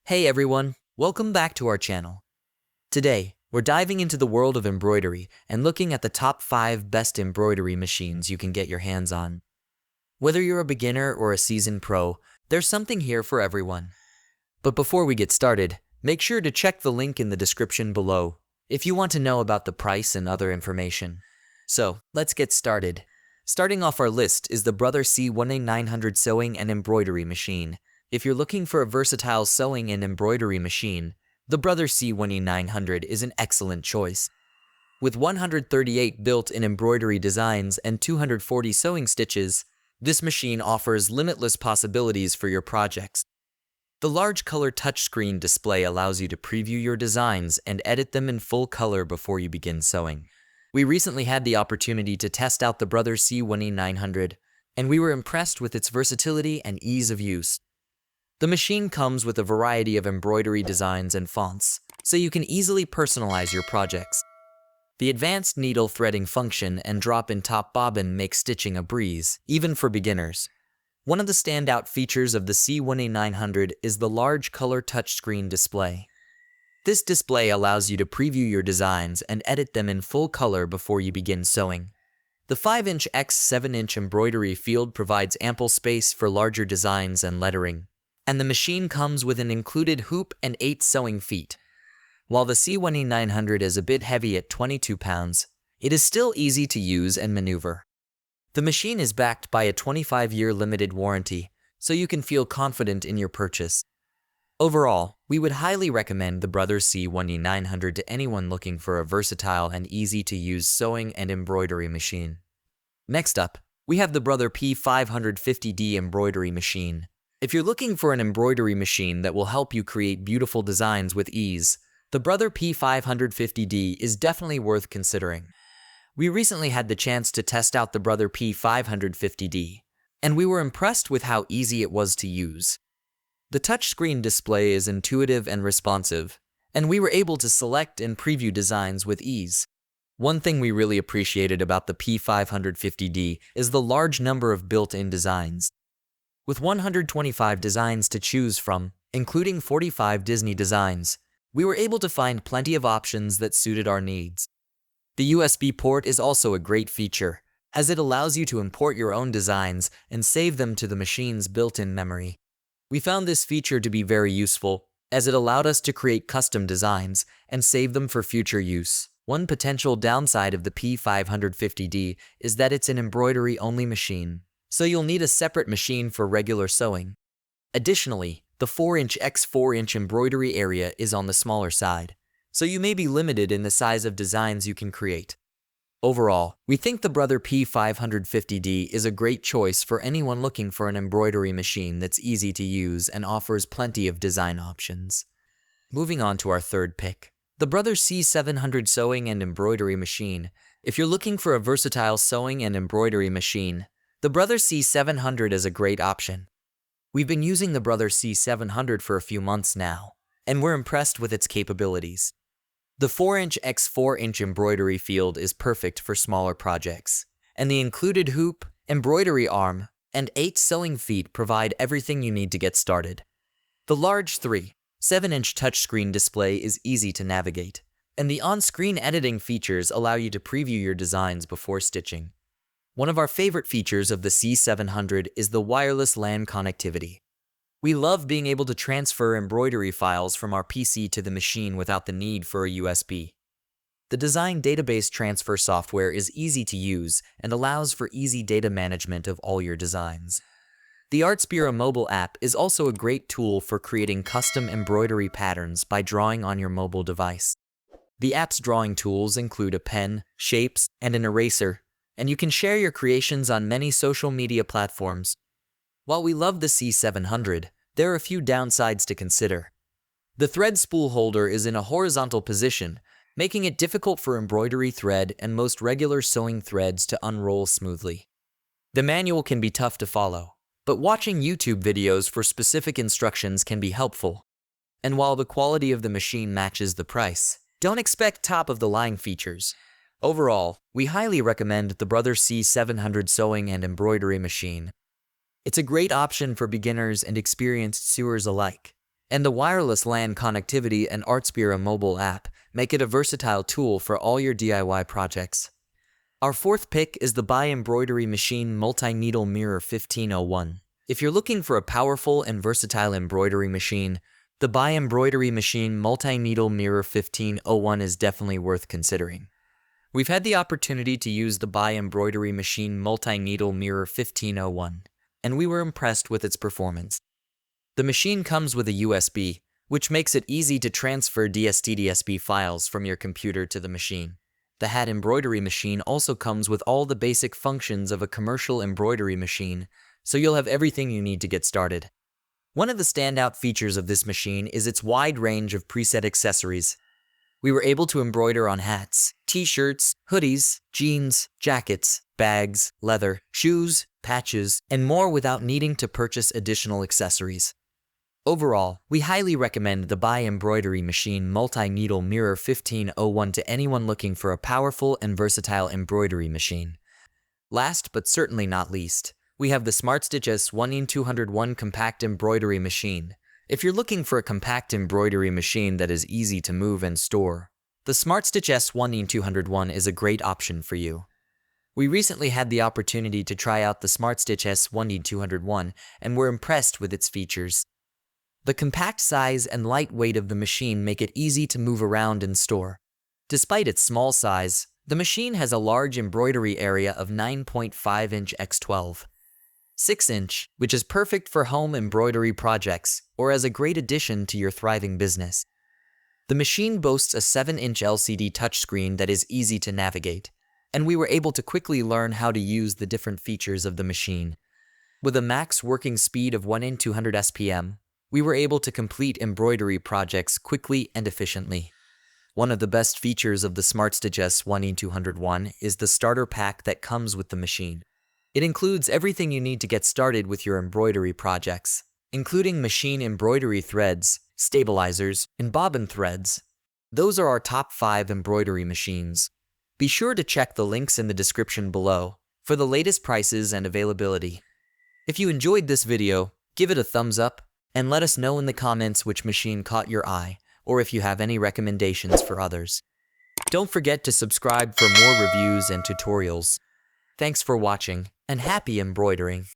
Hey everyone, welcome back to our channel. Today, we're diving into the world of embroidery and looking at the top 5 best embroidery machines you can get your hands on. Whether you're a beginner or a seasoned pro, there's something here for everyone. But before we get started, make sure to check the link in the description below if you want to know about the price and other information. So, let's get started. Starting off our list is the Brother C1900 sewing and embroidery machine. If you're looking for a versatile sewing and embroidery machine, the Brother C1900 is an excellent choice. With 138 built-in embroidery designs and 240 sewing stitches, this machine offers limitless possibilities for your projects. The large color touchscreen display allows you to preview your designs and edit them in full color before you begin sewing. We recently had the opportunity to test out the Brother C1900, and we were impressed with its versatility and ease of use. The machine comes with a variety of embroidery designs and fonts, so you can easily personalize your projects. The advanced needle threading function and drop-in top bobbin make stitching a breeze, even for beginners. One of the standout features of the C1900 is the large color touchscreen display. This display allows you to preview your designs and edit them in full color before you begin sewing. The 5-inch x 7-inch embroidery field provides ample space for larger designs and lettering, and the machine comes with an included hoop and 8 sewing feet. While the C1900 is a bit heavy at 22 pounds, it is still easy to use and maneuver. The machine is backed by a 25-year limited warranty, so you can feel confident in your purchase. Overall, we would highly recommend the Brother C1900 to anyone looking for a versatile and easy-to-use sewing and embroidery machine. Next up, we have the Brother P550D embroidery machine. If you're looking for an embroidery machine that will help you create beautiful designs with ease, the Brother P550D is definitely worth considering. We recently had the chance to test out the Brother P550D, and we were impressed with how easy it was to use. The touchscreen display is intuitive and responsive, and we were able to select and preview designs with ease. One thing we really appreciated about the P550D is the large number of built-in designs. With 125 designs to choose from, including 45 Disney designs, we were able to find plenty of options that suited our needs. The USB port is also a great feature, as it allows you to import your own designs and save them to the machine's built-in memory. We found this feature to be very useful, as it allowed us to create custom designs and save them for future use. One potential downside of the P550D is that it's an embroidery-only machine, so you'll need a separate machine for regular sewing. Additionally, the 4-inch x 4-inch embroidery area is on the smaller side, so you may be limited in the size of designs you can create. Overall, we think the Brother P550D is a great choice for anyone looking for an embroidery machine that's easy to use and offers plenty of design options. Moving on to our third pick, the Brother C700 sewing and embroidery machine. If you're looking for a versatile sewing and embroidery machine, the Brother C700 is a great option. We've been using the Brother C700 for a few months now, and we're impressed with its capabilities. The 4-inch x 4-inch embroidery field is perfect for smaller projects, and the included hoop, embroidery arm, and 8 sewing feet provide everything you need to get started. The large 3.7-inch touchscreen display is easy to navigate, and the on-screen editing features allow you to preview your designs before stitching. One of our favorite features of the C700 is the wireless LAN connectivity. We love being able to transfer embroidery files from our PC to the machine without the need for a USB. The design database transfer software is easy to use and allows for easy data management of all your designs. The Artspira mobile app is also a great tool for creating custom embroidery patterns by drawing on your mobile device. The app's drawing tools include a pen, shapes, and an eraser, and you can share your creations on many social media platforms. While we love the C700, there are a few downsides to consider. The thread spool holder is in a horizontal position, making it difficult for embroidery thread and most regular sewing threads to unroll smoothly. The manual can be tough to follow, but watching YouTube videos for specific instructions can be helpful. And while the quality of the machine matches the price, don't expect top-of-the-line features. Overall, we highly recommend the Brother C700 sewing and embroidery machine. It's a great option for beginners and experienced sewers alike. And the wireless LAN connectivity and Artspira mobile app make it a versatile tool for all your DIY projects. Our fourth pick is the By Embroidery Machine Multi-Needle Mirror 1501. If you're looking for a powerful and versatile embroidery machine, the By Embroidery Machine Multi-Needle Mirror 1501 is definitely worth considering. We've had the opportunity to use the By Embroidery Machine Multi-Needle Mirror 1501, and we were impressed with its performance. The machine comes with a USB, which makes it easy to transfer DST-DSB files from your computer to the machine. The hat embroidery machine also comes with all the basic functions of a commercial embroidery machine, so you'll have everything you need to get started. One of the standout features of this machine is its wide range of preset accessories. We were able to embroider on hats, t-shirts, hoodies, jeans, jackets, bags, leather, shoes, patches, and more without needing to purchase additional accessories. Overall, we highly recommend the By Embroidery Machine Multi-Needle Mirror 1501 to anyone looking for a powerful and versatile embroidery machine. Last but certainly not least, we have the SmartStitch S1E201 Compact Embroidery Machine. If you're looking for a compact embroidery machine that is easy to move and store, the SmartStitch S1E201 is a great option for you. We recently had the opportunity to try out the SmartStitch S1E201 and were impressed with its features. The compact size and light weight of the machine make it easy to move around and store. Despite its small size, the machine has a large embroidery area of 9.5 inch x 12.6 inch, which is perfect for home embroidery projects or as a great addition to your thriving business. The machine boasts a 7-inch LCD touchscreen that is easy to navigate, and we were able to quickly learn how to use the different features of the machine. With a max working speed of 1 in 200 SPM, we were able to complete embroidery projects quickly and efficiently. One of the best features of the SmartStitch S1E201 is the starter pack that comes with the machine. It includes everything you need to get started with your embroidery projects, including machine embroidery threads, stabilizers, and bobbin threads. Those are our top 5 embroidery machines. Be sure to check the links in the description below for the latest prices and availability. If you enjoyed this video, give it a thumbs up and let us know in the comments which machine caught your eye or if you have any recommendations for others. Don't forget to subscribe for more reviews and tutorials. Thanks for watching, and happy embroidering!